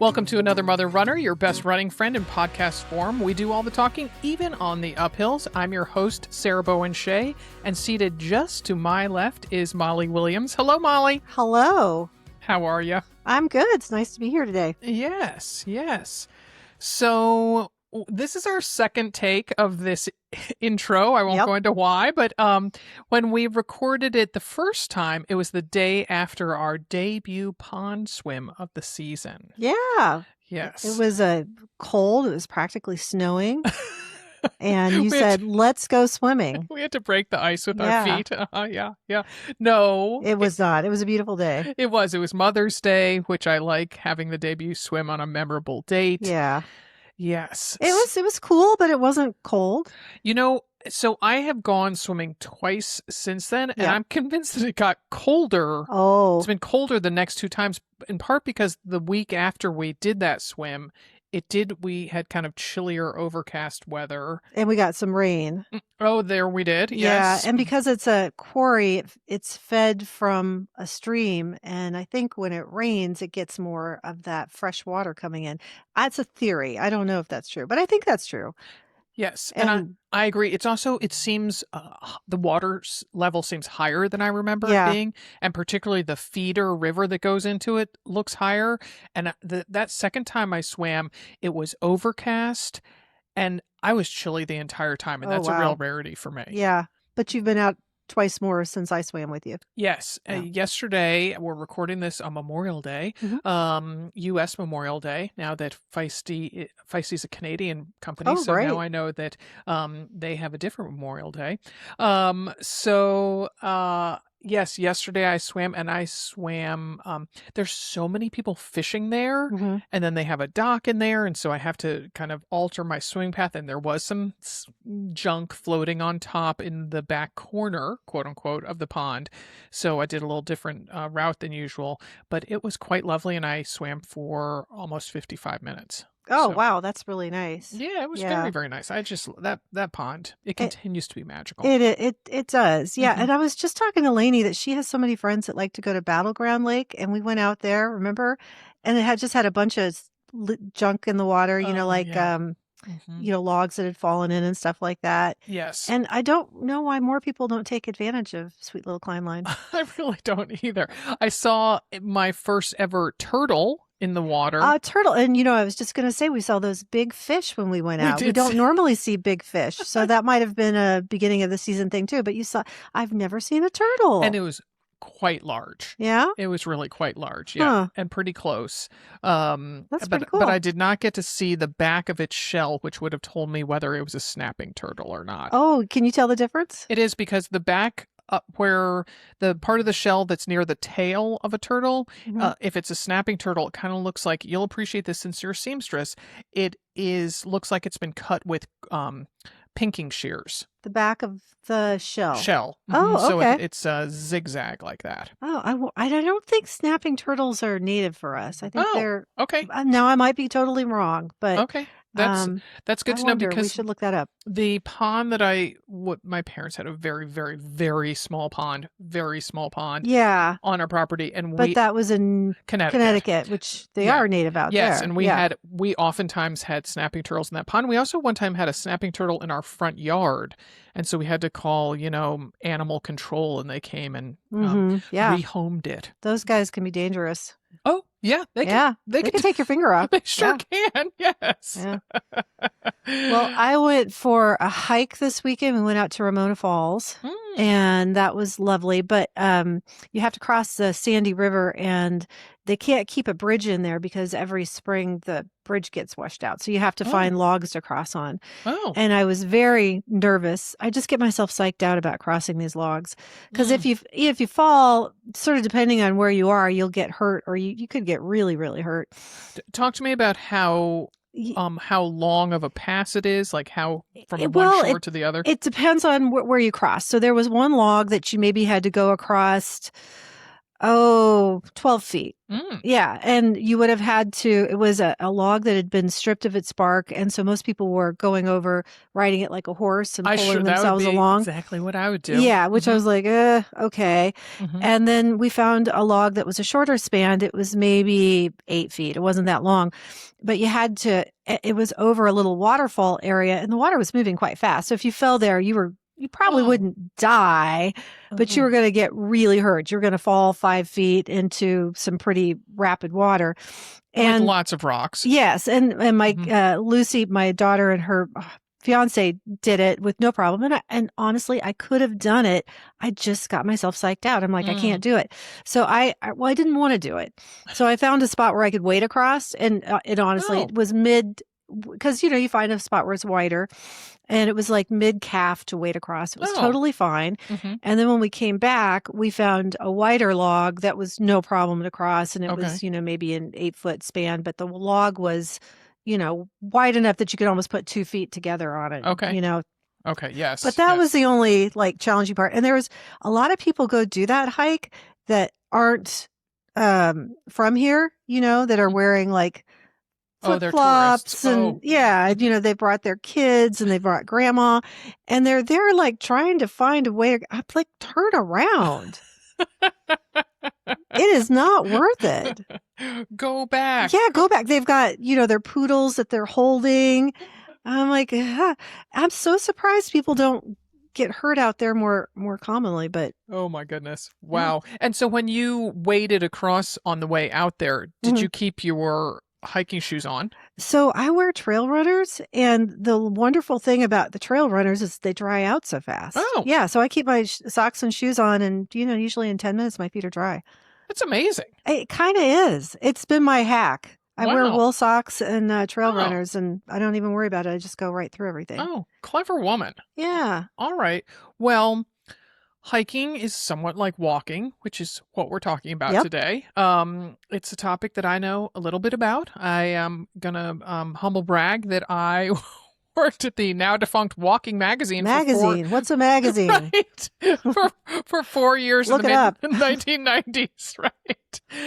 Welcome to another Mother Runner, your best running friend in podcast form. We do all the talking, even on the uphills. I'm your host, Sarah Bowen Shea, and seated just to my left is Molly Williams. Hello, Molly. Hello. How are you? I'm good. It's nice to be here today. Yes. So this is our second take of this intro. I won't go into why, but when we recorded it the first time, it was the day after our debut pond swim of the season. Yeah. Yes. It was cold. It was practically snowing. And you said, let's go swimming. We had to break the ice with our feet. Yeah. No. It was not. It was a beautiful day. It was Mother's Day, which I like, having the debut swim on a memorable date. Yeah. Yes. It was cool, but it wasn't cold. You know, so I have gone swimming twice since then, and I'm convinced that it got colder. Oh. It's been colder the next two times, in part because the week after we did that swim, we had kind of chillier, overcast weather. And we got some rain. Oh, there we did. Yeah. Yes. And because it's a quarry, it's fed from a stream. And I think when it rains, it gets more of that fresh water coming in. That's a theory. I don't know if that's true, but I think that's true. Yes. And I agree. It's also, it seems the water level seems higher than I remember it being. And particularly the feeder river that goes into it looks higher. And that second time I swam, it was overcast and I was chilly the entire time. And that's a real rarity for me. Yeah. But you've been out twice more since I swam with you. Yes. Yeah. Yesterday, we're recording this on Memorial Day, U.S. Memorial Day, now that Feisty's a Canadian company. So now I know that they have a different Memorial Day. Yes, yesterday I swam there's so many people fishing there and then they have a dock in there. And so I have to kind of alter my swimming path. And there was some junk floating on top in the back corner, quote unquote, of the pond. So I did a little different route than usual, but it was quite lovely. And I swam for almost 55 minutes. Oh, wow. That's really nice. Yeah, it was very, very nice. I just, that pond, it continues to be magical. It does. Yeah. And I was just talking to Lainey that she has so many friends that like to go to Battleground Lake. And we went out there, remember? And it had a bunch of junk in the water, logs that had fallen in and stuff like that. Yes. And I don't know why more people don't take advantage of Sweet Little Climb Line. I really don't either. I saw my first ever turtle in the water. Turtle. And, I was just going to say, we saw those big fish when we went out. We don't normally see big fish. So that might have been a beginning of the season thing too. But I've never seen a turtle. And it was quite large. Yeah? It was really quite large. Yeah. And pretty close. That's pretty cool. But I did not get to see the back of its shell, which would have told me whether it was a snapping turtle or not. Oh, can you tell the difference? It is because the back, where the part of the shell that's near the tail of a turtle, if it's a snapping turtle, it kind of looks like, you'll appreciate this since you're a seamstress, looks like it's been cut with pinking shears. The back of the shell. Oh, okay. So it's a zigzag like that. Oh, I don't think snapping turtles are native for us. I think they're okay. Now I might be totally wrong, but okay. That's good to know, because we should look that up. The pond that my parents had a very, very, very small pond, Yeah. on our property, but that was in Connecticut, which they are native out there. Yes, and we oftentimes had snapping turtles in that pond. We also one time had a snapping turtle in our front yard, and so we had to call, animal control, and they came and rehomed it. Those guys can be dangerous. Oh, yeah. They can take your finger off. They sure can, yes. Yeah. Well, I went for a hike this weekend. We went out to Ramona Falls, and that was lovely. But you have to cross the Sandy River, and they can't keep a bridge in there because every spring the bridge gets washed out. So you have to find logs to cross on. Oh. And I was very nervous. I just get myself psyched out about crossing these logs. Because if you fall, sort of depending on where you are, you'll get hurt, or you could get really, really hurt. Talk to me about how long of a pass it is, like how from one shore to the other. It depends on where you cross. So there was one log that you maybe had to go across Oh, 12 feet. Mm. Yeah. And you would have had to, it was a log that had been stripped of its bark. And so most people were going over, riding it like a horse and pulling That would themselves be along. exactly what I would do. Yeah, which I was like, okay. Mm-hmm. And then we found a log that was a shorter span. It was maybe 8 feet. It wasn't that long, but you had to, it was over a little waterfall area and the water was moving quite fast. So if you fell there, you probably wouldn't die, but you were going to get really hurt. You're going to fall 5 feet into some pretty rapid water. And like lots of rocks. Yes. And my, Lucy, my daughter and her fiance did it with no problem. And honestly, I could have done it. I just got myself psyched out. I'm like, I can't do it. So I didn't want to do it. So I found a spot where I could wade across, and it honestly it was mid, because you find a spot where it's wider, and it was like mid calf to wade across. It was totally fine. And then when we came back, we found a wider log that was no problem to cross, and it was maybe an 8-foot span, but the log was wide enough that you could almost put 2 feet together on it. Okay. Okay. Yes. But that was the only challenging part. And there was a lot of people go do that hike that aren't from here, that are wearing flip flops and they brought their kids and they brought grandma, and they're there trying to find a way. I'm like, turn around. It is not worth it. Go back. Yeah, go back. They've got, their poodles that they're holding. I'm like, I'm so surprised people don't get hurt out there more commonly, but. Oh my goodness. Wow. And so when you waded across on the way out there, did you keep your hiking shoes on? So I wear trail runners, and the wonderful thing about the trail runners is they dry out so fast. Oh. Yeah, so I keep my socks and shoes on, and usually in 10 minutes my feet are dry. That's amazing. It kind of is. It's been my hack. I wear wool socks and trail runners, and I don't even worry about it. I just go right through everything. Oh, clever woman. Yeah. All right. Well, hiking is somewhat like walking, which is what we're talking about today. It's a topic that I know a little bit about. I am gonna humble brag that I worked at the now defunct Walking Magazine. What's a magazine? Right. for 4 years Look in it up. the 1990s, right?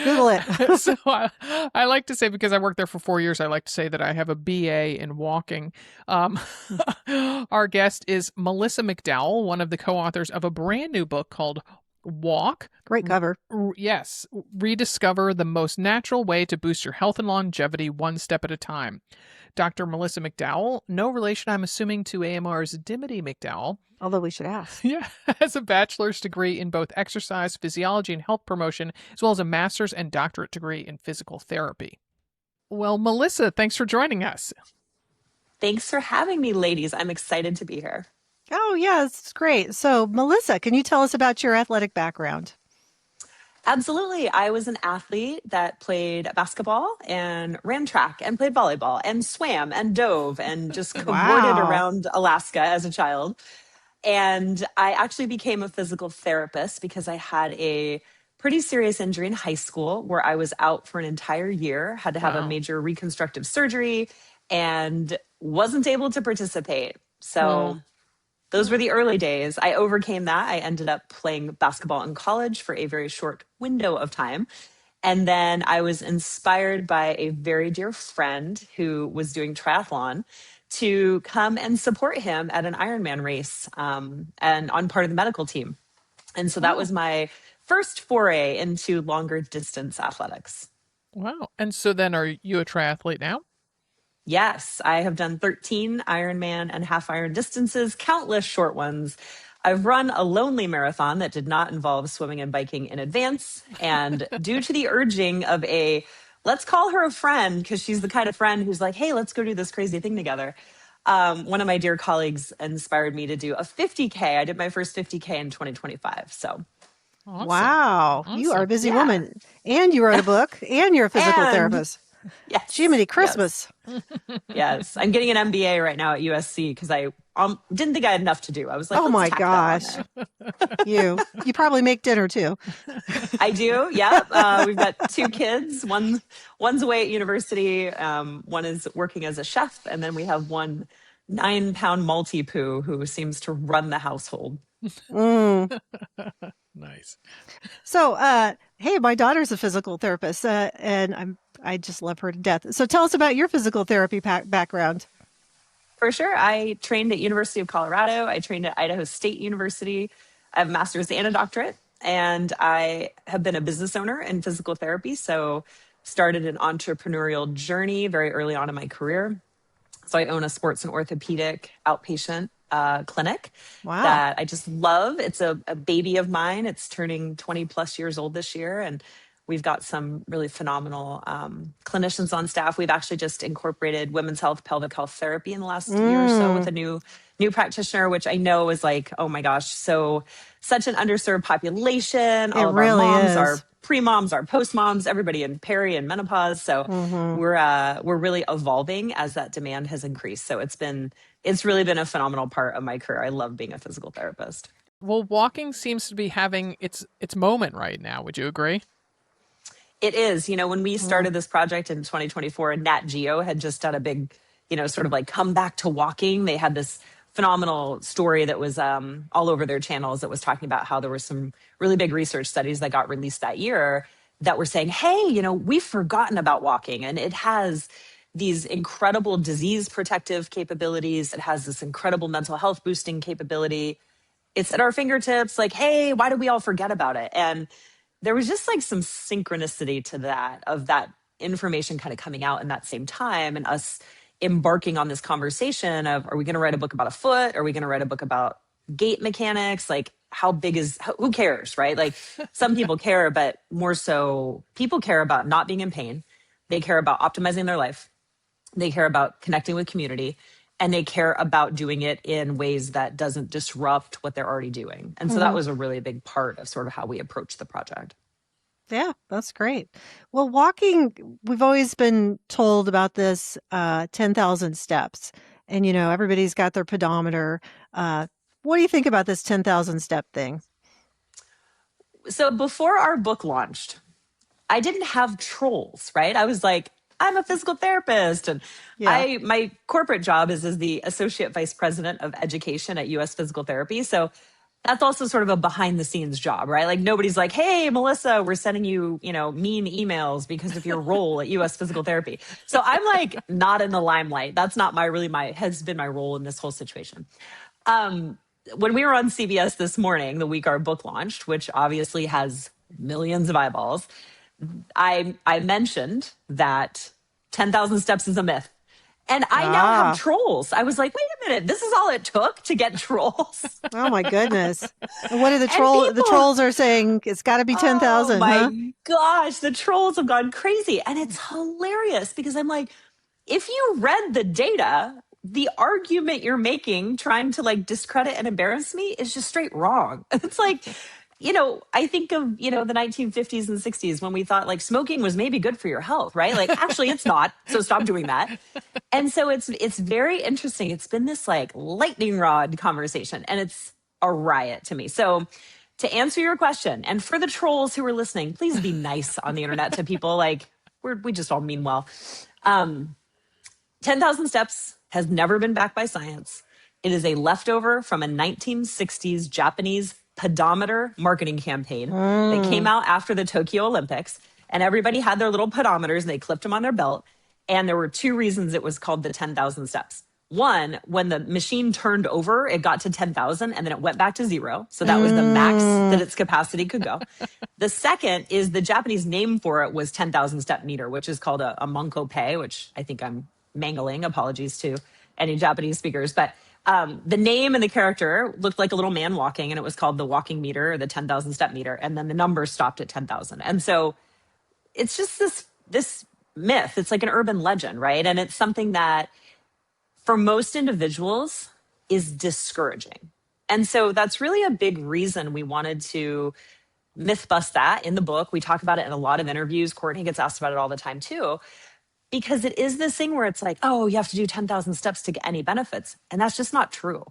Google it. So I like to say, because I worked there for 4 years, I like to say that I have a BA in walking. Our guest is Milica McDowell, one of the co-authors of a brand new book called Walk. Great cover. Yes. Rediscover the most natural way to boost your health and longevity one step at a time. Dr. Milica McDowell, no relation, I'm assuming, to AMR's Dimity McDowell. Although we should ask. Yeah, has a bachelor's degree in both exercise, physiology, and health promotion, as well as a master's and doctorate degree in physical therapy. Well, Milica, thanks for joining us. Thanks for having me, ladies. I'm excited to be here. Oh, yeah, it's great. So, Milica, can you tell us about your athletic background? Absolutely. I was an athlete that played basketball and ran track and played volleyball and swam and dove and just cavorted around Alaska as a child. And I actually became a physical therapist because I had a pretty serious injury in high school where I was out for an entire year, had to have a major reconstructive surgery, and wasn't able to participate. So those were the early days. I overcame that. I ended up playing basketball in college for a very short window of time. And then I was inspired by a very dear friend who was doing triathlon to come and support him at an Ironman race and on part of the medical team. And so that was my first foray into longer distance athletics. Wow. And so then are you a triathlete now? Yes, I have done 13 Ironman and half Iron distances, countless short ones. I've run a lonely marathon that did not involve swimming and biking in advance. And due to the urging of let's call her a friend, because she's the kind of friend who's like, hey, let's go do this crazy thing together. One of my dear colleagues inspired me to do a 50K. I did my first 50K in 2025 . So. Awesome. Wow. Awesome. You are a busy woman. And you wrote a book and you're a physical therapist. Yes. Jiminy Christmas. Yes. I'm getting an MBA right now at USC because I didn't think I had enough to do. I was like, oh my gosh. You probably make dinner too. I do. Yeah. We've got 2 kids. One's away at university. One is working as a chef. And then we have one 9-pound Maltipoo who seems to run the household. Nice. Nice. So, hey, my daughter's a physical therapist, and I just love her to death. So tell us about your physical therapy background. For sure. I trained at University of Colorado. I trained at Idaho State University. I have a master's and a doctorate, and I have been a business owner in physical therapy. So started an entrepreneurial journey very early on in my career. So I own a sports and orthopedic outpatient clinic that I just love. It's a baby of mine. It's turning 20 plus years old this year. And we've got some really phenomenal clinicians on staff. We've actually just incorporated women's health, pelvic health therapy in the last year or so with a new practitioner, which I know is like, oh my gosh, such an underserved population. All of our moms are pre-moms, our post-moms, everybody in peri and menopause. So we're really evolving as that demand has increased. So it's really been a phenomenal part of my career. I love being a physical therapist. Well, walking seems to be having its moment right now. Would you agree? It is. When we started this project in 2024, and Nat Geo had just done a big, sort of like come back to walking. They had this phenomenal story that was all over their channels that was talking about how there were some really big research studies that got released that year that were saying, hey, we've forgotten about walking, and it has these incredible disease protective capabilities. It has this incredible mental health boosting capability. It's at our fingertips. Like, hey, why did we all forget about it? And there was just like some synchronicity to that, of that information kind of coming out in that same time, and us embarking on this conversation of, are we going to write a book about a foot? Are we going to write a book about gait mechanics? Like, who cares, right? Like, some people care, but more so people care about not being in pain. They care about optimizing their life. They care about connecting with community, and they care about doing it in ways that doesn't disrupt what they're already doing. And so that was a really big part of sort of how we approached the project. Yeah, that's great. Well, walking, we've always been told about this 10,000 steps, and everybody's got their pedometer. What do you think about this 10,000 step thing? So before our book launched, I didn't have trolls, right? I was like, I'm a physical therapist. And my corporate job is as the associate vice president of education at US Physical Therapy. So that's also sort of a behind the scenes job, right? Like, nobody's like, hey, Melissa, we're sending you, mean emails because of your role at US Physical Therapy. So I'm like not in the limelight. That's not has been my role in this whole situation. When we were on CBS this morning, the week our book launched, which obviously has millions of eyeballs, I mentioned that 10,000 steps is a myth. And I now have trolls. I was like, wait a minute, this is all it took to get trolls. Oh my goodness. And what are the trolls? The trolls are saying it's got to be 10,000. Oh my gosh, the trolls have gone crazy. And it's hilarious because I'm like, if you read the data, the argument you're making trying to like discredit and embarrass me is just straight wrong. It's like, I think of, the 1950s and 60s when we thought like smoking was maybe good for your health, right? Like, actually it's not. So stop doing that. And so it's very interesting. It's been this like lightning rod conversation, and it's a riot to me. So to answer your question, and for the trolls who are listening, please be nice on the internet to people. Like, we just all mean well. 10,000 steps has never been backed by science. It is a leftover from a 1960s Japanese pedometer marketing campaign that came out after the Tokyo Olympics, and everybody had their little pedometers and they clipped them on their belt. And there were two reasons it was called the 10,000 steps. One, when the machine turned over, it got to 10,000 and then it went back to zero. So that was the max that its capacity could go. The second is the Japanese name for it was 10,000 step meter, which is called a manko-pei, which I think I'm mangling. Apologies to any Japanese speakers. But the name and the character looked like a little man walking, and it was called the walking meter, or the 10,000 step meter. And then the number stopped at 10,000. And so it's just this myth. It's like an urban legend, right? And it's something that for most individuals is discouraging. And so that's really a big reason we wanted to myth bust that in the book. We talk about it in a lot of interviews. Courtney gets asked about it all the time too, because it is this thing where it's like, oh, you have to do 10,000 steps to get any benefits. And that's just not true.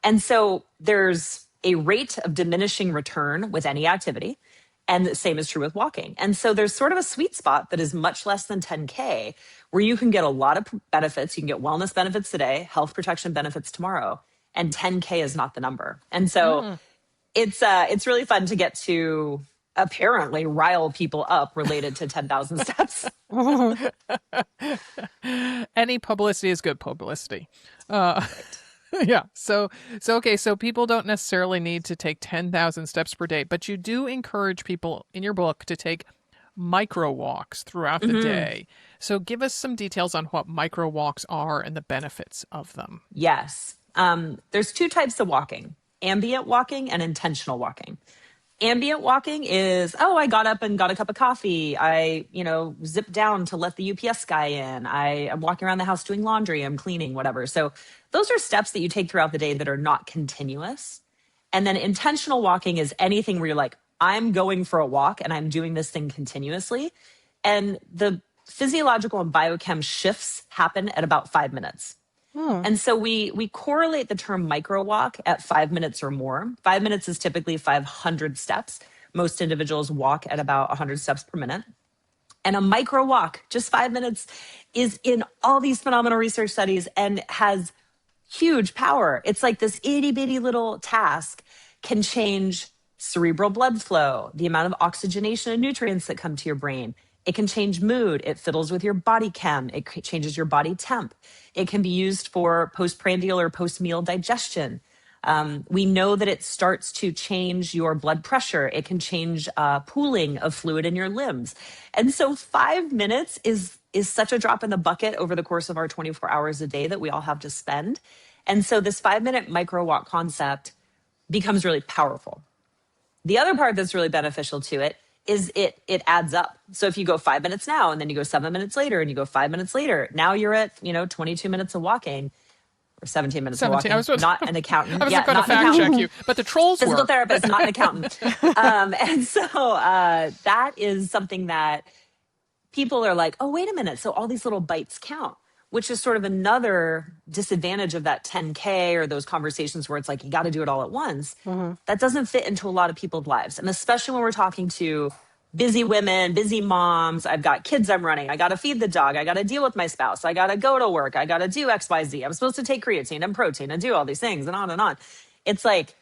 And so there's a rate of diminishing return with any activity. And the same is true with walking. And so there's sort of a sweet spot that is much less than 10K, where you can get a lot of benefits. You can get wellness benefits today, health protection benefits tomorrow, and 10K is not the number. And so It's really fun to get to apparently rile people up related to 10,000 steps. Any publicity is good publicity. Yeah. So okay. So people don't necessarily need to take 10,000 steps per day, but you do encourage people in your book to take micro walks throughout the day. So give us some details on what micro walks are and the benefits of them. Yes. There's two types of walking: ambient walking and intentional walking. Ambient walking is, oh, I got up and got a cup of coffee. I, zipped down to let the UPS guy in. I am walking around the house doing laundry. I'm cleaning, whatever. So those are steps that you take throughout the day that are not continuous. And then intentional walking is anything where you're like, I'm going for a walk and I'm doing this thing continuously. And the physiological and biochem shifts happen at about 5 minutes. And so we correlate the term micro walk at 5 minutes or more. 5 minutes is typically 500 steps. Most individuals walk at about 100 steps per minute. And a micro walk, just 5 minutes, is in all these phenomenal research studies and has huge power. It's like this itty bitty little task can change cerebral blood flow, the amount of oxygenation and nutrients that come to your brain. It can change mood. It fiddles with your body chem. It changes your body temp. It can be used for postprandial or post-meal digestion. We know that it starts to change your blood pressure. It can change pooling of fluid in your limbs. And so 5 minutes is such a drop in the bucket over the course of our 24 hours a day that we all have to spend. And so this 5 minute micro walk concept becomes really powerful. The other part that's really beneficial to it is it adds up. So if you go 5 minutes now, and then you go 7 minutes later, and you go 5 minutes later, now you're at 22 minutes of walking, or 17 minutes of walking. Not an accountant. I was going to fact check you, but the trolls Physical were. therapist, not an accountant. And so that is something that people are like, oh, wait a minute. So all these little bites count, which is sort of another disadvantage of that 10K or those conversations where it's like, you got to do it all at once. That doesn't fit into a lot of people's lives. And especially when we're talking to busy women, busy moms, I've got kids I'm running. I got to feed the dog. I got to deal with my spouse. I got to go to work. I got to do X, Y, Z. I'm supposed to take creatine and protein and do all these things and on and on. It's like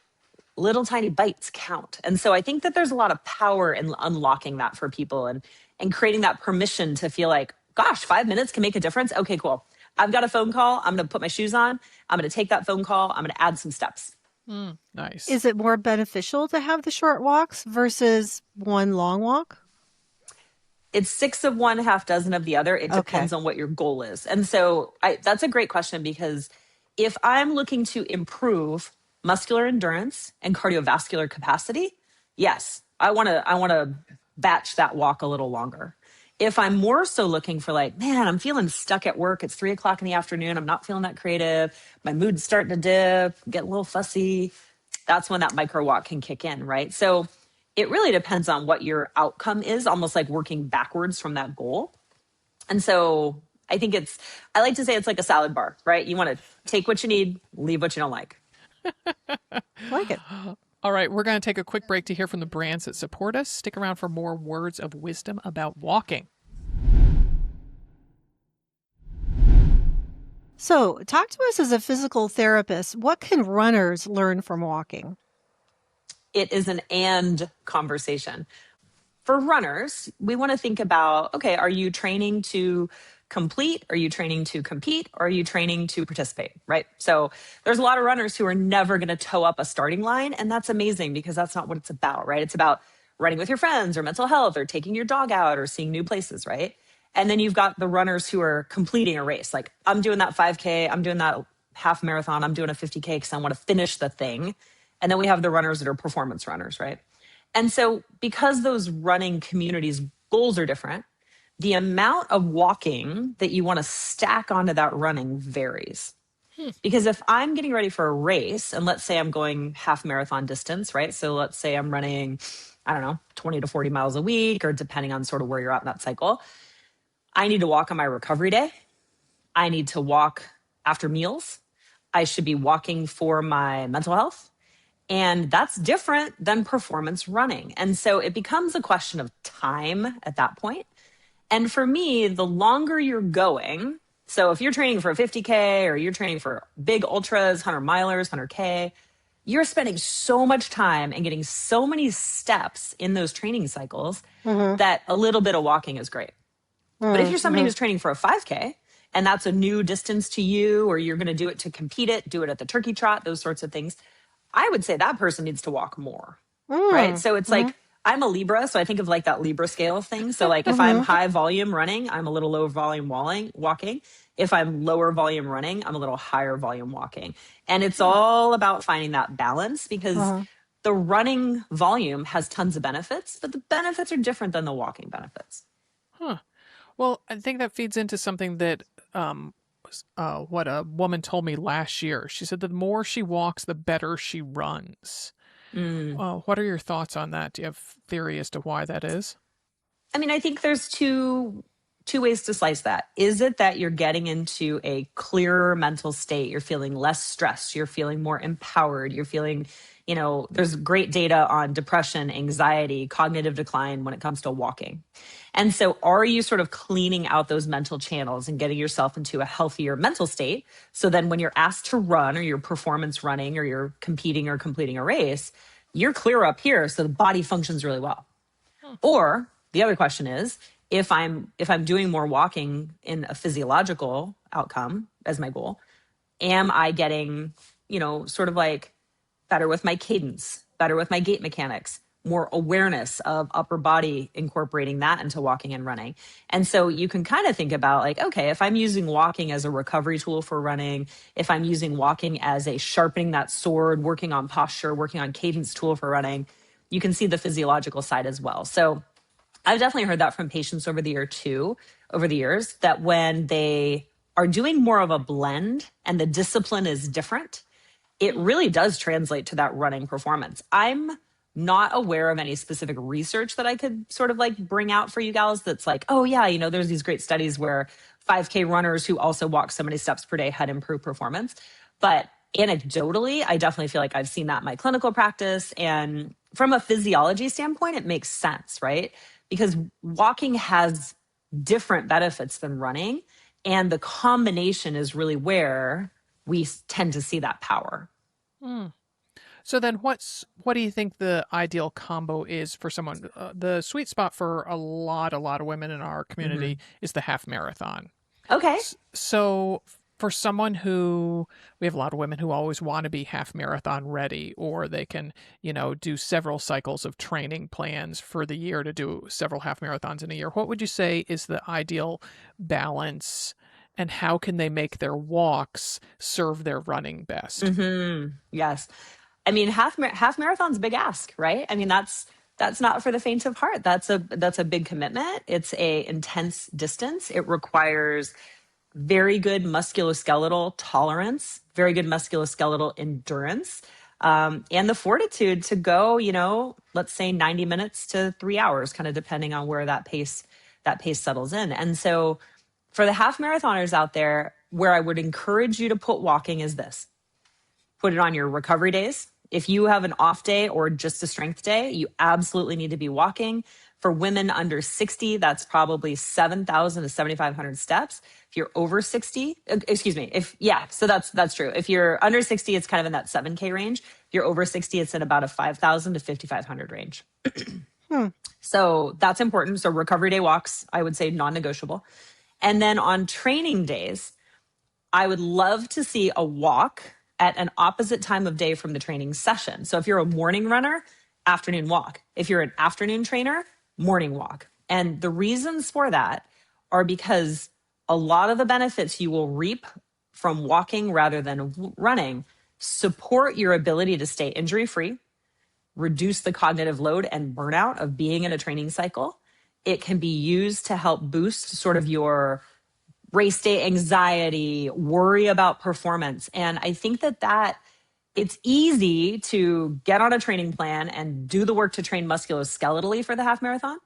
little tiny bites count. And so I think that there's a lot of power in unlocking that for people and creating that permission to feel like, gosh, 5 minutes can make a difference. Okay, cool. I've got a phone call. I'm going to put my shoes on. I'm going to take that phone call. I'm going to add some steps. Nice. Is it more beneficial to have the short walks versus one long walk? It's 6 of one, half dozen of the other. It depends on what your goal is. And so that's a great question, because if I'm looking to improve muscular endurance and cardiovascular capacity, yes, I want to batch that walk a little longer. If I'm more so looking for like, man, I'm feeling stuck at work. It's 3:00 in the afternoon. I'm not feeling that creative. My mood's starting to dip, get a little fussy. That's when that micro walk can kick in, right? So it really depends on what your outcome is, almost like working backwards from that goal. And so I think I like to say it's like a salad bar, right? You want to take what you need, leave what you don't like. I like it. All right, we're going to take a quick break to hear from the brands that support us. Stick around for more words of wisdom about walking. So, talk to us as a physical therapist. What can runners learn from walking? It is an and conversation. For runners, we want to think about, okay, are you training to complete? Are you training to compete? Or are you training to participate, right? So there's a lot of runners who are never going to toe up a starting line. And that's amazing, because that's not what it's about, right? It's about running with your friends or mental health or taking your dog out or seeing new places, right? And then you've got the runners who are completing a race. Like, I'm doing that 5K, I'm doing that half marathon, I'm doing a 50K because I want to finish the thing. And then we have the runners that are performance runners, right? And so because those running communities' goals are different, the amount of walking that you want to stack onto that running varies. Because if I'm getting ready for a race, and let's say I'm going half marathon distance, right? So let's say I'm running, 20 to 40 miles a week, or depending on sort of where you're at in that cycle. I need to walk on my recovery day. I need to walk after meals. I should be walking for my mental health. And that's different than performance running. And so it becomes a question of time at that point. And for me, the longer you're going, so if you're training for a 50K or you're training for big ultras, 100 milers, 100K, you're spending so much time and getting so many steps in those training cycles that a little bit of walking is great. But if you're somebody who's training for a 5K and that's a new distance to you, or you're going to do it to compete it, do it at the turkey trot, those sorts of things, I would say that person needs to walk more, right? So it's like, I'm a Libra, so I think of like that Libra scale thing. So like if I'm high volume running, I'm a little low volume walking. If I'm lower volume running, I'm a little higher volume walking. And it's all about finding that balance, because the running volume has tons of benefits, but the benefits are different than the walking benefits. Well, I think that feeds into something that what a woman told me last year. She said the more she walks, the better she runs. What are your thoughts on that? Do you have theory as to why that is? I mean, I think there's two ways to slice that. Is it that you're getting into a clearer mental state? You're feeling less stressed. You're feeling more empowered. You're feeling, there's great data on depression, anxiety, cognitive decline when it comes to walking. And so are you sort of cleaning out those mental channels and getting yourself into a healthier mental state? So then when you're asked to run, or you're performance running, or you're competing or completing a race, you're clear up here. So the body functions really well. Or the other question is, if I'm doing more walking in a physiological outcome as my goal, am I getting, sort of like better with my cadence, better with my gait mechanics, more awareness of upper body, incorporating that into walking and running? And so you can kind of think about like, okay, if I'm using walking as a recovery tool for running, if I'm using walking as a sharpening that sword, working on posture, working on cadence tool for running, you can see the physiological side as well. So I've definitely heard that from patients over the years, that when they are doing more of a blend and the discipline is different, it really does translate to that running performance. I'm not aware of any specific research that I could sort of like bring out for you gals that's like, oh yeah, there's these great studies where 5K runners who also walk so many steps per day had improved performance. But anecdotally, I definitely feel like I've seen that in my clinical practice. And from a physiology standpoint, it makes sense, right? Because walking has different benefits than running. And the combination is really where we tend to see that power. So then what do you think the ideal combo is for someone? The sweet spot for a lot of women in our community is the half marathon. Okay. So for someone we have a lot of women who always want to be half marathon ready, or they can, do several cycles of training plans for the year to do several half marathons in a year. What would you say is the ideal balance, and how can they make their walks serve their running best? Yes. I mean, half marathon's a big ask, right? I mean, that's not for the faint of heart. That's a big commitment. It's a intense distance. It requires very good musculoskeletal tolerance, very good musculoskeletal endurance, and the fortitude to go, let's say 90 minutes to 3 hours, kind of depending on where that pace settles in. And so for the half marathoners out there, where I would encourage you to put walking is this: put it on your recovery days. If you have an off day or just a strength day, you absolutely need to be walking. For women under 60, that's probably 7,000 to 7,500 steps. If you're over 60, so that's true. If you're under 60, it's kind of in that 7K range. If you're over 60, it's in about a 5,000 to 5,500 range. So that's important. So recovery day walks, I would say non-negotiable. And then on training days, I would love to see a walk at an opposite time of day from the training session. So if you're a morning runner, afternoon walk. If you're an afternoon trainer, morning walk. And the reasons for that are because a lot of the benefits you will reap from walking rather than running support your ability to stay injury-free, reduce the cognitive load and burnout of being in a training cycle. It can be used to help boost sort of your race day anxiety, worry about performance. And I think that it's easy to get on a training plan and do the work to train musculoskeletally for the half marathon.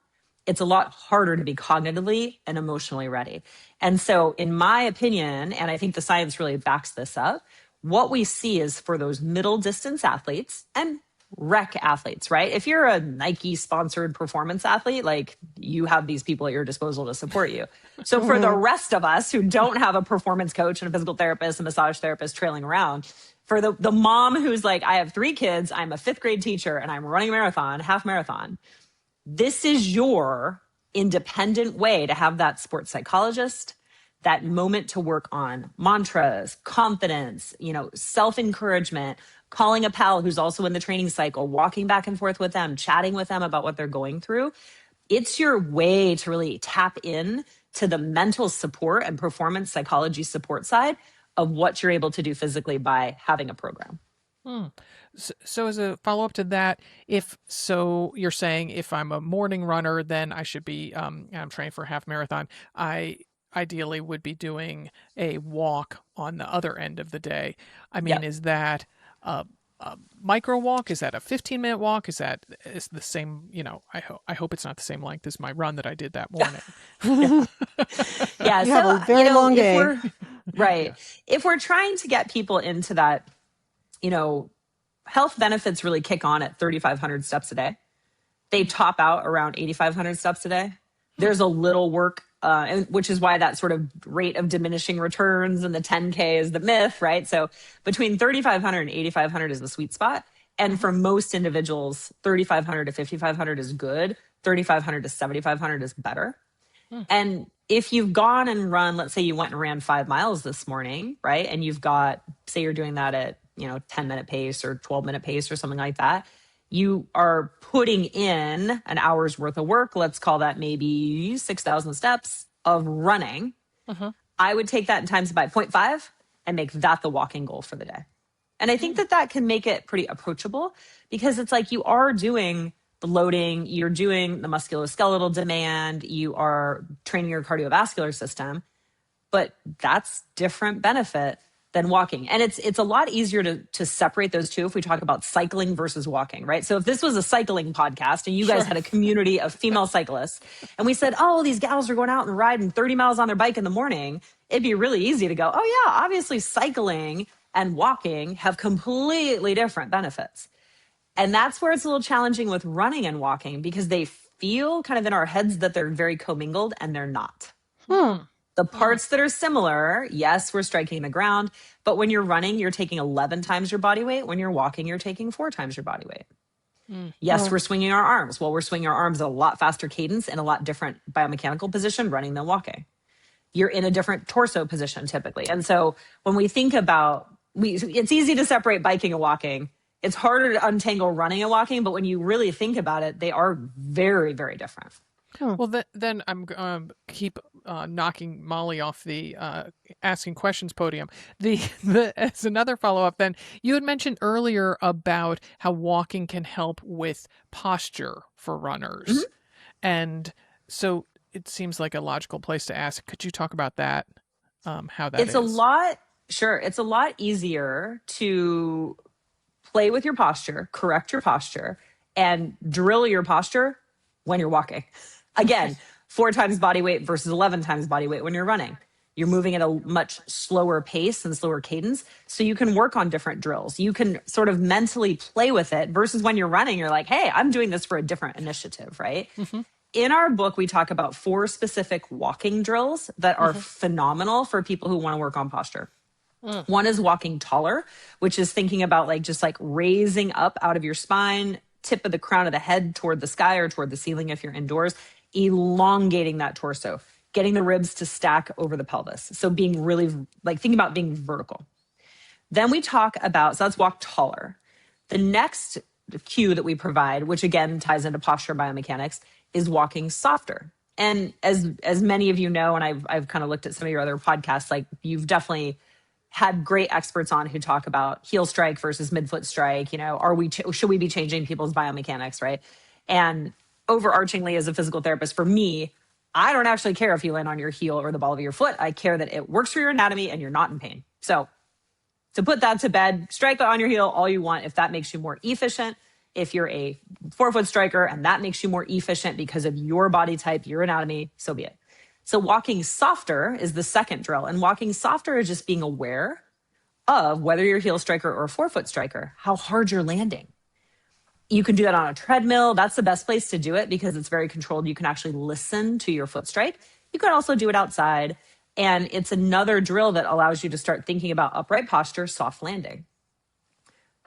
It's a lot harder to be cognitively and emotionally ready. And so in my opinion, and I think the science really backs this up, what we see is for those middle distance athletes and rec athletes, right? If you're a Nike sponsored performance athlete, like you have these people at your disposal to support you. So for the rest of us who don't have a performance coach and a physical therapist, a massage therapist trailing around, For the mom who's like, I have 3 kids, I'm a 5th grade teacher, and I'm running a marathon, half marathon. This is your independent way to have that sports psychologist, that moment to work on mantras, confidence, self-encouragement, calling a pal who's also in the training cycle, walking back and forth with them, chatting with them about what they're going through. It's your way to really tap in to the mental support and performance psychology support side of what you're able to do physically by having a program. So as a follow-up to that, you're saying if I'm a morning runner, then I should be, I'm training for a half marathon, I ideally would be doing a walk on the other end of the day. I mean, Is that a micro walk? Is that a 15-minute walk? Is the same, I hope it's not the same length as my run that I did that morning. Yeah. You have a very long day. Right. If we're trying to get people into that, health benefits really kick on at 3,500 steps a day. They top out around 8,500 steps a day. There's a little work, which is why that sort of rate of diminishing returns and the 10K is the myth, right? So between 3,500 and 8,500 is the sweet spot. And for most individuals, 3,500 to 5,500 is good. 3,500 to 7,500 is better. And if you've gone and run, let's say you went and ran 5 miles this morning, right? And you've got, say you're doing that at, 10-minute pace or 12-minute pace or something like that. You are putting in an hour's worth of work. Let's call that maybe 6,000 steps of running. I would take that and times it by 0.5 and make that the walking goal for the day. And I think that can make it pretty approachable because it's like you are doing the loading, you're doing the musculoskeletal demand, you are training your cardiovascular system, but that's different benefit than walking. And it's a lot easier to separate those two if we talk about cycling versus walking, right? So if this was a cycling podcast and you guys had a community of female cyclists and we said, oh, these gals are going out and riding 30 miles on their bike in the morning, it'd be really easy to go, oh yeah, obviously cycling and walking have completely different benefits. And that's where it's a little challenging with running and walking because they feel kind of in our heads that they're very commingled and they're not. The parts that are similar, yes, we're striking the ground, but when you're running, you're taking 11 times your body weight. When you're walking, you're taking 4 times your body weight. Yes, we're swinging our arms. Well, we're swinging our arms at a lot faster cadence and a lot different biomechanical position running than walking. You're in a different torso position typically. And so when we think about, it's easy to separate biking and walking. It's harder to untangle running and walking, but when you really think about it, they are very, very different. Well, then I'm keep knocking Molly off the asking questions podium. As another follow-up, then you had mentioned earlier about how walking can help with posture for runners, and so it seems like a logical place to ask. Could you talk about that? How that is? It's a lot easier to play with your posture, correct your posture, and drill your posture when you're walking. Again, 4 times body weight versus 11 times body weight when you're running. You're moving at a much slower pace and slower cadence. So you can work on different drills. You can sort of mentally play with it versus when you're running, you're like, hey, I'm doing this for a different initiative, right? In our book, we talk about 4 specific walking drills that are phenomenal for people who want to work on posture. One is walking taller, which is thinking about just raising up out of your spine, tip of the crown of the head toward the sky or toward the ceiling if you're indoors, elongating that torso, getting the ribs to stack over the pelvis. So being really thinking about being vertical. Then we talk about, so that's walk taller. The next cue that we provide, which again ties into posture biomechanics, is walking softer. And as many of you know, and I've kind of looked at some of your other podcasts, you've definitely had great experts on who talk about heel strike versus midfoot strike. Should we be changing people's biomechanics, right? And overarchingly, as a physical therapist, for me, I don't actually care if you land on your heel or the ball of your foot. I care that it works for your anatomy and you're not in pain. So to put that to bed, strike on your heel all you want if that makes you more efficient. If you're a forefoot striker and that makes you more efficient because of your body type, your anatomy, so be it. So walking softer is the second drill. And walking softer is just being aware of whether you're a heel striker or a forefoot striker, how hard you're landing. You can do that on a treadmill. That's the best place to do it because it's very controlled. You can actually listen to your foot strike. You can also do it outside. And it's another drill that allows you to start thinking about upright posture, soft landing.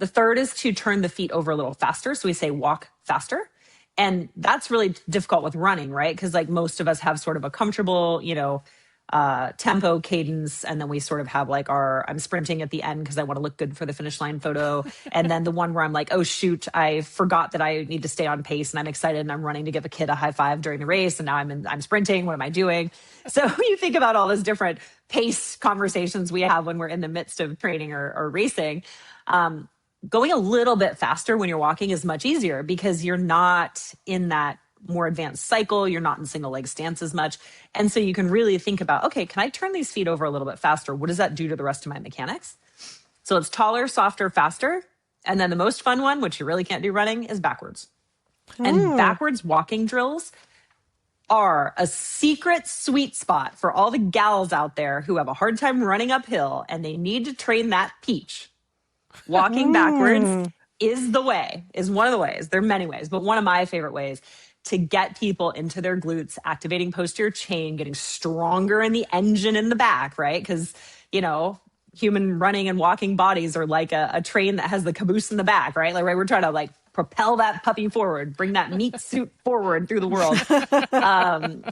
The third is to turn the feet over a little faster. So we say walk faster. And that's really difficult with running, right? Because like most of us have sort of a comfortable, tempo cadence. And then we sort of have like I'm sprinting at the end because I want to look good for the finish line photo. And then the one where I'm like, oh, shoot, I forgot that I need to stay on pace and I'm excited and I'm running to give a kid a high five during the race. And now I'm sprinting. What am I doing? So you think about all those different pace conversations we have when we're in the midst of training or racing. Going a little bit faster when you're walking is much easier because you're not in that more advanced cycle. You're not in single leg stance as much. And so you can really think about, okay, can I turn these feet over a little bit faster? What does that do to the rest of my mechanics? So it's taller, softer, faster. And then the most fun one, which you really can't do running, is backwards. And backwards walking drills are a secret sweet spot for all the gals out there who have a hard time running uphill and they need to train that peach. Walking backwards is one of the ways. There are many ways, but one of my favorite ways to get people into their glutes, activating posterior chain, getting stronger in the engine in the back, right? Because, human running and walking bodies are like a train that has the caboose in the back, right? Like, right, we're trying to propel that puppy forward, bring that meat suit forward through the world.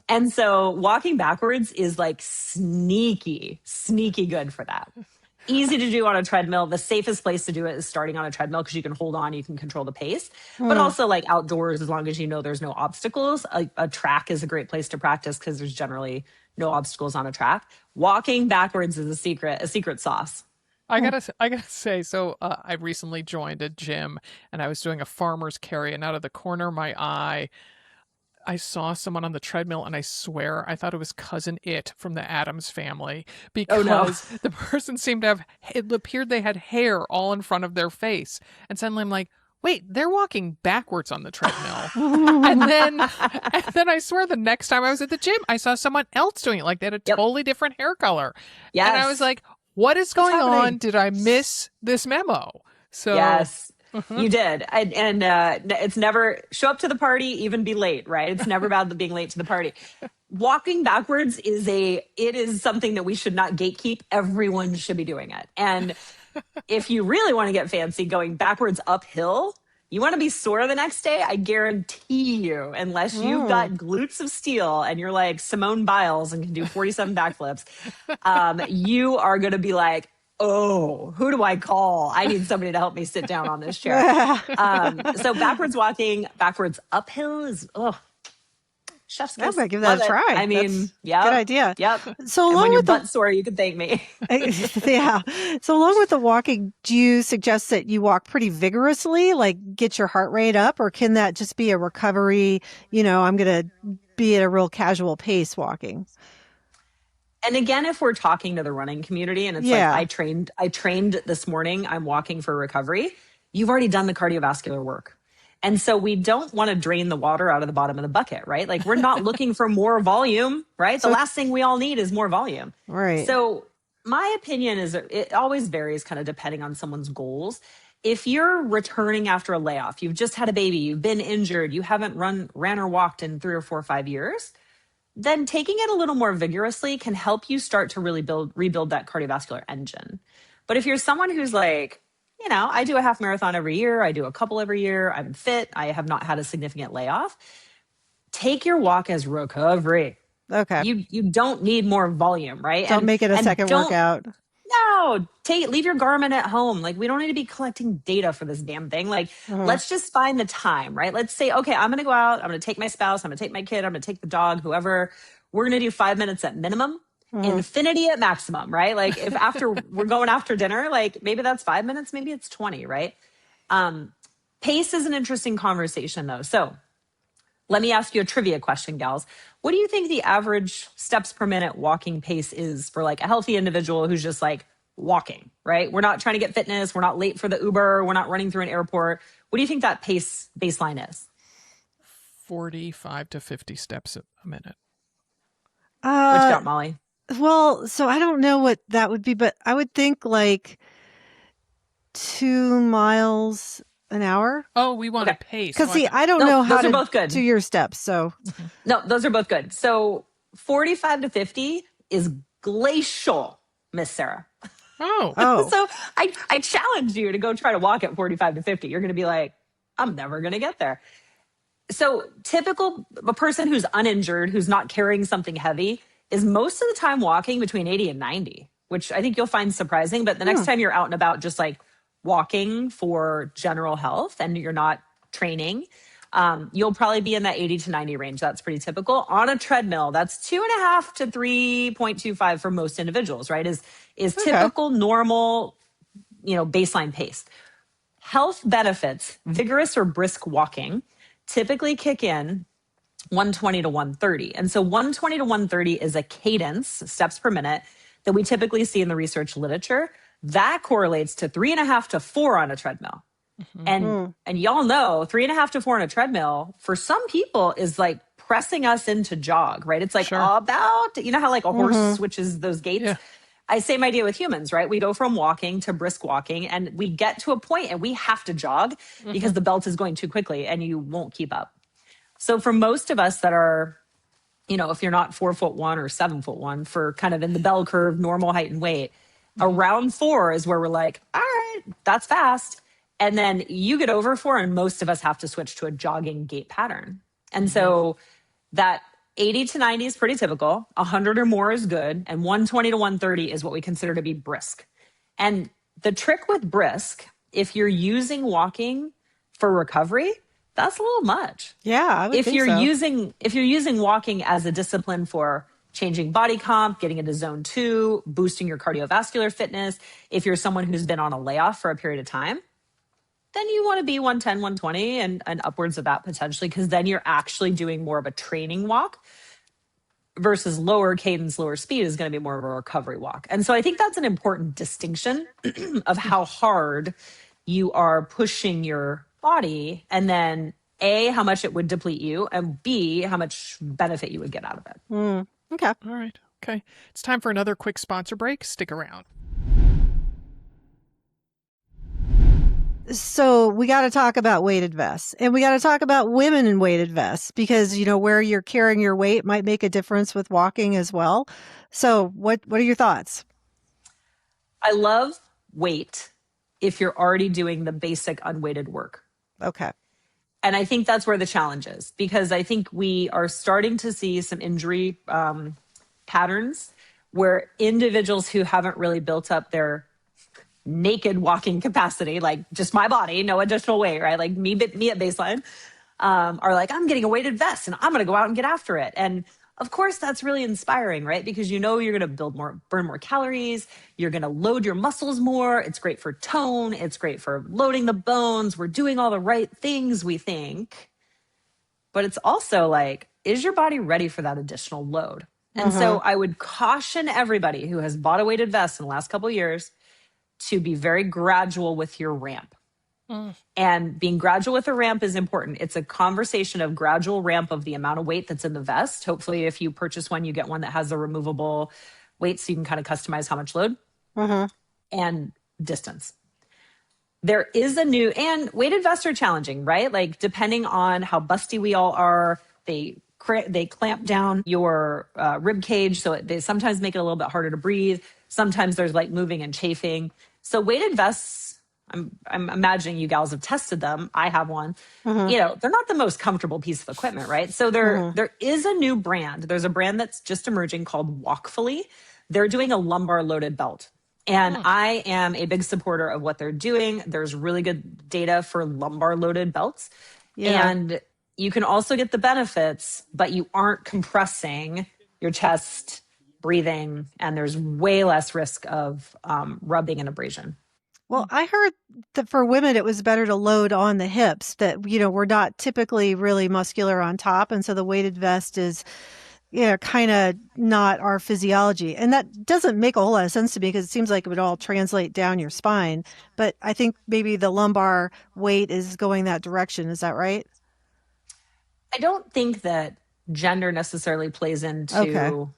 And so walking backwards is like sneaky good for that. Easy to do on a treadmill. The safest place to do it is starting on a treadmill because you can hold on, you can control the pace. But also like outdoors, as long as you know there's no obstacles. A track is a great place to practice because there's generally no obstacles on a track. Walking backwards is a secret sauce. I gotta say, so I recently joined a gym and I was doing a farmer's carry, and out of the corner of my eye, I saw someone on the treadmill, and I swear I thought it was Cousin It from the Addams Family because the person seemed to have, it appeared they had hair all in front of their face. And suddenly I'm like, wait, they're walking backwards on the treadmill. and then I swear the next time I was at the gym, I saw someone else doing it. Like they had a totally different hair color. Yes. And I was like, what is going on? Did I miss this memo? So yes. You did. And it's never show up to the party, even be late, right? It's never about being late to the party. Walking backwards is something that we should not gatekeep. Everyone should be doing it. And if you really want to get fancy going backwards uphill, you want to be sore the next day, I guarantee you, unless you've got glutes of steel and you're like Simone Biles and can do 47 backflips, you are going to be like, oh, who do I call? I need somebody to help me sit down on this chair. So backwards walking, backwards uphill is, chef's kiss. I'm going to give that a try. I mean, yeah. Good idea. Yep. So and along when your with butt's sore, you can thank me. Yeah. So along with the walking, do you suggest that you walk pretty vigorously, like get your heart rate up, or can that just be a recovery, I'm going to be at a real casual pace walking? And again, if we're talking to the running community and it's like, I trained this morning, I'm walking for recovery, you've already done the cardiovascular work. And so we don't want to drain the water out of the bottom of the bucket, right? Like we're not looking for more volume, right? The last thing we all need is more volume. Right. So my opinion is it always varies kind of depending on someone's goals. If you're returning after a layoff, you've just had a baby, you've been injured, you haven't ran or walked in 3 or 4 or 5 years, then taking it a little more vigorously can help you start to really rebuild that cardiovascular engine. But if you're someone who's like, I do a half marathon every year, I do a couple every year, I'm fit, I have not had a significant layoff, take your walk as recovery. Okay. You don't need more volume, right? Don't make it a second workout. No, leave your Garmin at home. Like we don't need to be collecting data for this damn thing. Like let's just find the time, right? Let's say, okay, I'm going to go out. I'm going to take my spouse. I'm going to take my kid. I'm going to take the dog, whoever. We're going to do 5 minutes at minimum, infinity at maximum, right? Like if after we're going after dinner, like maybe that's 5 minutes, maybe it's 20, right? Pace is an interesting conversation though. So let me ask you a trivia question, gals. What do you think the average steps per minute walking pace is for like a healthy individual who's just like walking, right? We're not trying to get fitness. We're not late for the Uber. We're not running through an airport. What do you think that pace baseline is? 45 to 50 steps a minute. What you got, Molly? Well, so I don't know what that would be, but I would think like 2 miles an hour. Oh, we want a pace. Because I don't know how to both good. do your steps. So no, those are both good. So 45 to 50 is glacial, Miss Sarah. Oh. So I challenge you to go try to walk at 45 to 50. You're going to be like, I'm never going to get there. So a person who's uninjured, who's not carrying something heavy, is most of the time walking between 80 and 90, which I think you'll find surprising. But the next time you're out and about, just like walking for general health and you're not training, you'll probably be in that 80 to 90 range. That's pretty typical. On a treadmill, that's 2.5 to 3.25 for most individuals, right? Is typical, normal, baseline pace. Health benefits, vigorous or brisk walking, typically kick in 120 to 130. And so 120 to 130 is a cadence, steps per minute, that we typically see in the research literature. That correlates to 3.5 to 4 on a treadmill. And y'all know 3.5 to 4 on a treadmill for some people is like pressing us into jog, right? It's like about, how like a horse switches those gaits? Yeah. I same idea with humans, right? We go from walking to brisk walking and we get to a point and we have to jog because the belt is going too quickly and you won't keep up. So for most of us that are, if you're not 4'1" or 7'1", for kind of in the bell curve, normal height and weight, around 4 is where we're like, all right, that's fast. And then you get over 4 and most of us have to switch to a jogging gait pattern. And so that 80 to 90 is pretty typical. 100 or more is good. And 120 to 130 is what we consider to be brisk. And the trick with brisk, if you're using walking for recovery, that's a little much. Yeah, I would think so. If you're using walking as a discipline for changing body comp, getting into zone 2, boosting your cardiovascular fitness, if you're someone who's been on a layoff for a period of time, then you want to be 110, 120 and upwards of that potentially, because then you're actually doing more of a training walk versus lower cadence, lower speed is going to be more of a recovery walk. And so I think that's an important distinction of how hard you are pushing your body, and then A, how much it would deplete you, and B, how much benefit you would get out of it. Okay. All right. Okay. It's time for another quick sponsor break. Stick around. So we got to talk about weighted vests, and we got to talk about women in weighted vests because, where you're carrying your weight might make a difference with walking as well. So what are your thoughts? I love weight if you're already doing the basic unweighted work. Okay. And I think that's where the challenge is, because I think we are starting to see some injury patterns where individuals who haven't really built up their naked walking capacity, like just my body, no additional weight, right? Like me at baseline, are like, I'm getting a weighted vest and I'm going to go out and get after it. And of course, that's really inspiring, right? Because you're going to burn more calories. You're going to load your muscles more. It's great for tone. It's great for loading the bones. We're doing all the right things, we think. But it's also like, is your body ready for that additional load? And so I would caution everybody who has bought a weighted vest in the last couple of years to be very gradual with your ramp. And being gradual with a ramp is important. It's a conversation of gradual ramp of the amount of weight that's in the vest. Hopefully, if you purchase one, you get one that has a removable weight so you can kind of customize how much load and distance. There is and weighted vests are challenging, right? Like depending on how busty we all are, they clamp down your rib cage. So they sometimes make it a little bit harder to breathe. Sometimes there's like moving and chafing. So weighted vests, I'm imagining you gals have tested them. I have one. They're not the most comfortable piece of equipment, right? So there is a new brand. There's a brand that's just emerging called Walkfully. They're doing a lumbar loaded belt. And I am a big supporter of what they're doing. There's really good data for lumbar loaded belts. Yeah. And you can also get the benefits, but you aren't compressing your chest, breathing, and there's way less risk of rubbing and abrasion. Well, I heard that for women, it was better to load on the hips, that, we're not typically really muscular on top. And so the weighted vest is, kind of not our physiology. And that doesn't make a whole lot of sense to me because it seems like it would all translate down your spine. But I think maybe the lumbar weight is going that direction. Is that right? I don't think that gender necessarily plays into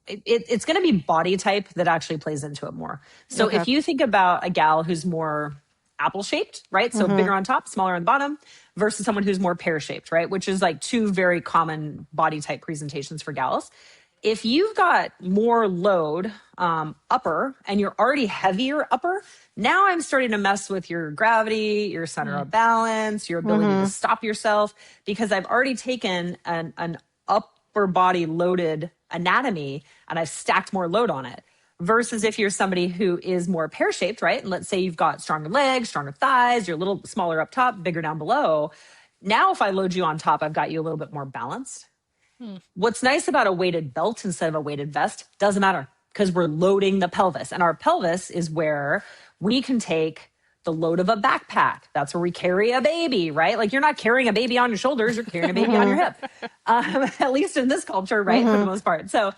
it's going to be body type that actually plays into it more. So if you think about a gal who's more apple shaped, right? So bigger on top, smaller on the bottom, versus someone who's more pear shaped, right? Which is like two very common body type presentations for gals. if you've got more load upper and you're already heavier upper, now I'm starting to mess with your gravity, your center of balance, your ability to stop yourself, because I've already taken an upper body loaded anatomy and I've stacked more load on it. Versus if you're somebody who is more pear-shaped, right? And let's say you've got stronger legs, stronger thighs, you're a little smaller up top, bigger down below. Now, if I load you on top, I've got you a little bit more balanced. What's nice about a weighted belt instead of a weighted vest, doesn't matter, because we're loading the pelvis. And our pelvis is where we can take the load of a backpack. That's where we carry a baby, right? Like, you're not carrying a baby on your shoulders, you're carrying a baby on your hip. At least in this culture, right? For the most part. So,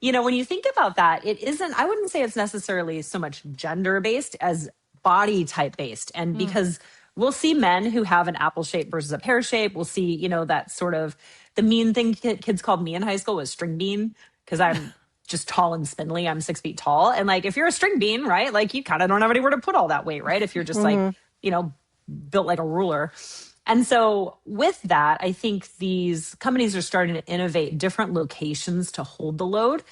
when you think about that, it isn't, I wouldn't say it's necessarily so much gender based as body type based. And because we'll see men who have an apple shape versus a pear shape. We'll see, that sort of, the mean thing kids called me in high school was string bean, because I'm just tall and spindly. I'm 6 feet tall. And like, if you're a string bean, right, like you kind of don't have anywhere to put all that weight, right? If you're just like, built like a ruler. And so with that, I think these companies are starting to innovate different locations to hold the load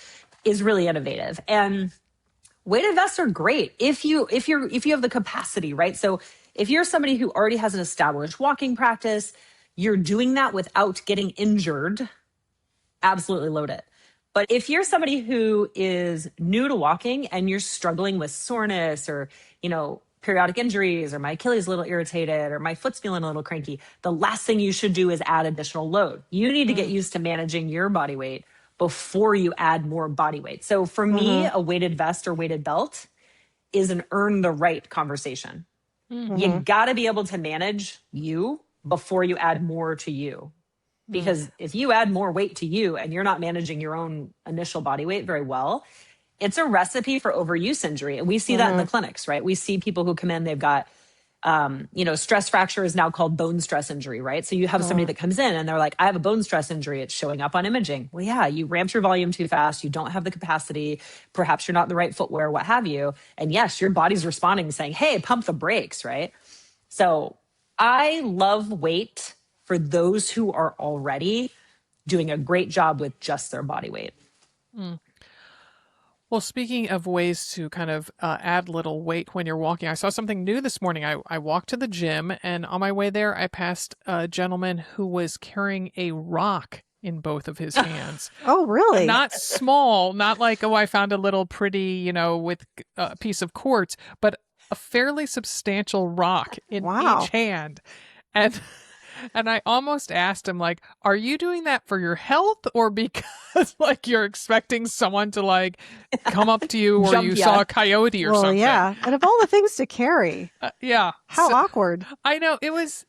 is really innovative. And weighted vests are great if you have the capacity, right? So if you're somebody who already has an established walking practice, you're doing that without getting injured, absolutely load it. But if you're somebody who is new to walking and you're struggling with soreness or, periodic injuries, or my Achilles a little irritated, or my foot's feeling a little cranky, the last thing you should do is add additional load. You need to get used to managing your body weight before you add more body weight. So for me, a weighted vest or weighted belt is an earn the right conversation. You got to be able to manage you before you add more to you. Because if you add more weight to you and you're not managing your own initial body weight very well, it's a recipe for overuse injury. And we see that in the clinics, right? We see people who come in, they've got, stress fracture is now called bone stress injury, right? So you have somebody that comes in and they're like, I have a bone stress injury. It's showing up on imaging. Well, yeah, you ramped your volume too fast. You don't have the capacity. Perhaps you're not in the right footwear, what have you. And yes, your body's responding saying, hey, pump the brakes, right? So I love weight for those who are already doing a great job with just their body weight. Well, speaking of ways to kind of add little weight when you're walking, I saw something new this morning. I walked to the gym, and on my way there, I passed a gentleman who was carrying a rock in both of his hands. Oh, really? Not small, not like, I found a little pretty, with a piece of quartz, but a fairly substantial rock in each hand. And I almost asked him, like, are you doing that for your health, or because like you're expecting someone to like come up to you, or you saw a coyote or something? Yeah. And of all the things to carry. Yeah. How awkward. I know, it was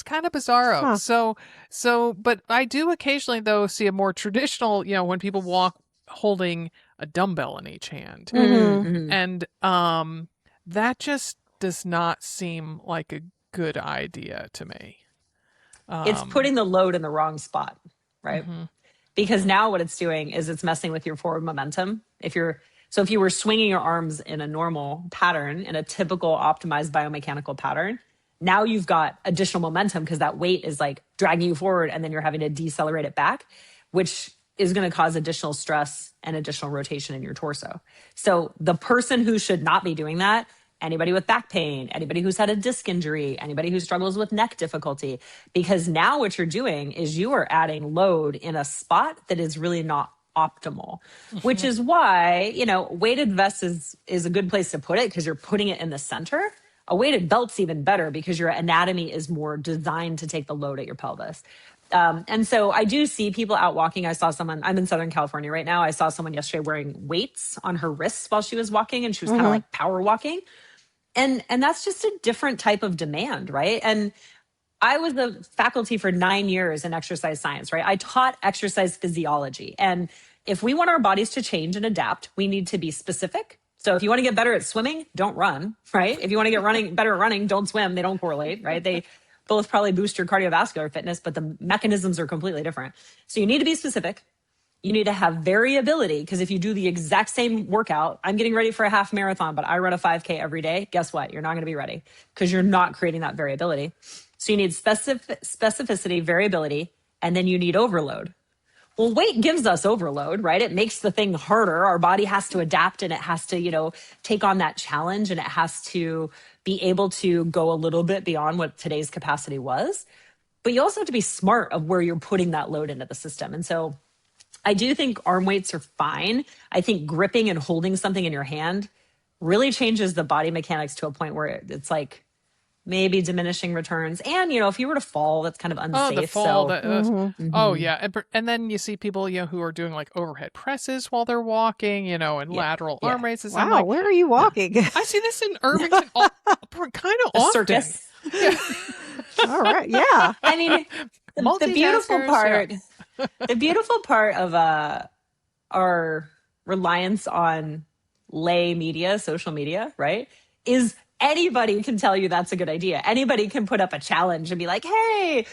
kind of bizarro. So, but I do occasionally though see a more traditional, when people walk holding a dumbbell in each hand. And that just does not seem like a good idea to me. It's putting the load in the wrong spot, right? Because now what it's doing is it's messing with your forward momentum. If you were swinging your arms in a normal pattern, in a typical optimized biomechanical pattern, now you've got additional momentum because that weight is like dragging you forward, and then you're having to decelerate it back, which is going to cause additional stress and additional rotation in your torso. So the person who should not be doing that, anybody with back pain, anybody who's had a disc injury, anybody who struggles with neck difficulty, because now what you're doing is you are adding load in a spot that is really not optimal, which is why, weighted vest is a good place to put it, because you're putting it in the center. A weighted belt's even better because your anatomy is more designed to take the load at your pelvis. And so I do see people out walking. I saw someone, I'm in Southern California right now. I saw someone yesterday wearing weights on her wrists while she was walking, and she was kind of like power walking. And that's just a different type of demand, right? And I was the faculty for 9 years in exercise science, right? I taught exercise physiology. And if we want our bodies to change and adapt, we need to be specific. So if you want to get better at swimming, don't run, right? If you want to get better at running, don't swim. They don't correlate, right? They both probably boost your cardiovascular fitness, but the mechanisms are completely different. So you need to be specific. You need to have variability, because if you do the exact same workout, I'm getting ready for a half marathon, but I run a 5K every day. Guess what? You're not going to be ready because you're not creating that variability. So you need specificity, variability, and then you need overload. Well, weight gives us overload, right? It makes the thing harder. Our body has to adapt and it has to, take on that challenge, and it has to be able to go a little bit beyond what today's capacity was. But you also have to be smart of where you're putting that load into the system. And so I do think arm weights are fine. I think gripping and holding something in your hand really changes the body mechanics to a point where it's like maybe diminishing returns. And, if you were to fall, that's kind of unsafe. Oh, the fall. So, Oh, yeah. And then you see people, who are doing like overhead presses while they're walking, and lateral arm raises. Wow, I'm like, where are you walking? I see this in Irvington kind of often. Circus. Yeah. All right. Yeah. I mean, the beautiful part, the beautiful part of our reliance on lay media, social media, right, is anybody can tell you that's a good idea. Anybody can put up a challenge and be like, hey,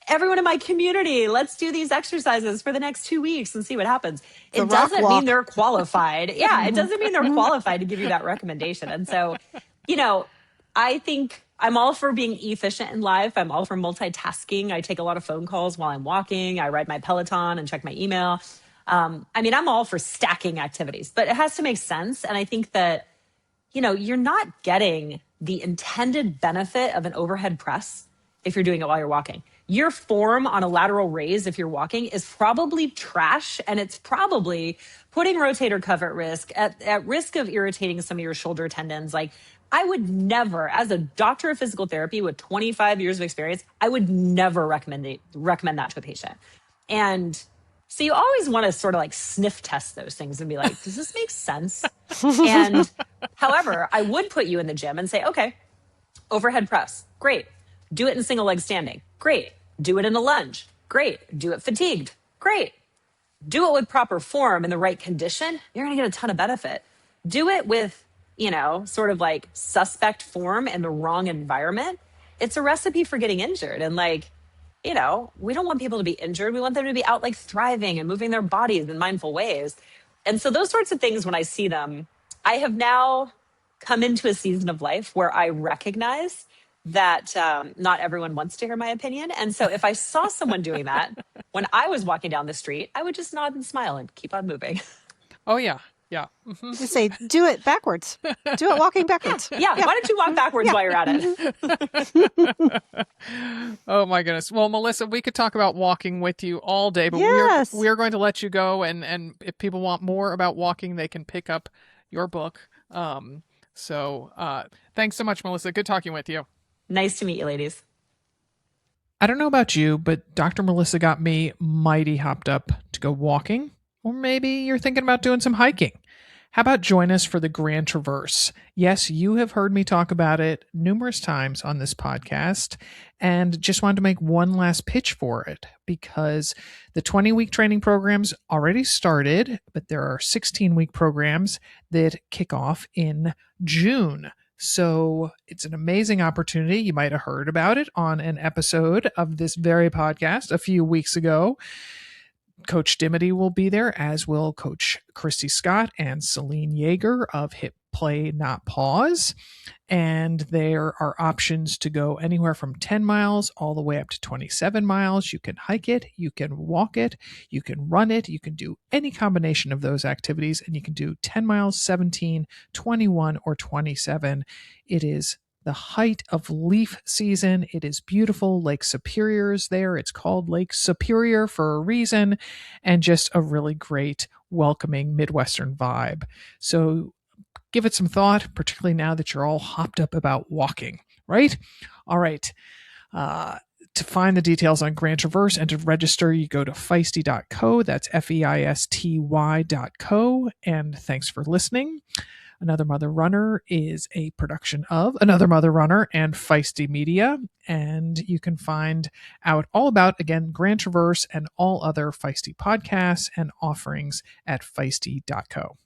everyone in my community, let's do these exercises for the next 2 weeks and see what happens. It doesn't mean they're qualified. Yeah, it doesn't mean they're qualified to give you that recommendation. And so, I think I'm all for being efficient in life. I'm all for multitasking. I take a lot of phone calls while I'm walking. I ride my Peloton and check my email. I'm all for stacking activities, but it has to make sense. And I think that, you're not getting the intended benefit of an overhead press if you're doing it while you're walking. Your form on a lateral raise, if you're walking, is probably trash, and it's probably putting rotator cuff at risk, at risk of irritating some of your shoulder tendons. Like, I would never, as a doctor of physical therapy with 25 years of experience, I would never recommend that to a patient. And so you always want to sort of like sniff test those things and be like, does this make sense? And however, I would put you in the gym and say, okay, overhead press, great. Do it in single leg standing, great. Do it in a lunge, great. Do it fatigued, great. Do it with proper form in the right condition, you're going to get a ton of benefit. Do it with, sort of like suspect form in the wrong environment. It's a recipe for getting injured. And we don't want people to be injured. We want them to be out like thriving and moving their bodies in mindful ways. And so those sorts of things, when I see them, I have now come into a season of life where I recognize that not everyone wants to hear my opinion. And so if I saw someone doing that when I was walking down the street, I would just nod and smile and keep on moving. Oh, yeah. Yeah. Mm-hmm. You say, do it backwards. Do it walking backwards. Yeah. Why don't you walk backwards while you're at it? Oh, my goodness. Well, Melissa, we could talk about walking with you all day, but we're going to let you go. And if people want more about walking, they can pick up your book. So thanks so much, Melissa. Good talking with you. Nice to meet you, ladies. I don't know about you, but Dr. Melissa got me mighty hopped up to go walking. Or maybe you're thinking about doing some hiking. How about join us for the Grand Traverse? Yes, you have heard me talk about it numerous times on this podcast, and just wanted to make one last pitch for it because the 20-week training program's already started, but there are 16-week programs that kick off in June. So it's an amazing opportunity. You might have heard about it on an episode of this very podcast a few weeks ago. Coach Dimity will be there, as will Coach Christy Scott and Celine Yeager of Hip Play Not Pause. And there are options to go anywhere from 10 miles all the way up to 27 miles. You can hike it, you can walk it, you can run it, you can do any combination of those activities, and you can do 10 miles, 17, 21, or 27. It is the height of leaf season. It is beautiful. Lake Superior is there. It's called Lake Superior for a reason, and just a really great, welcoming Midwestern vibe. So give it some thought, particularly now that you're all hopped up about walking, right? All right. To find the details on Grand Traverse and to register, you go to feisty.co. That's feisty.co. And thanks for listening. Another Mother Runner is a production of Another Mother Runner and Feisty Media. And you can find out all about, again, Grand Traverse and all other Feisty podcasts and offerings at feisty.co.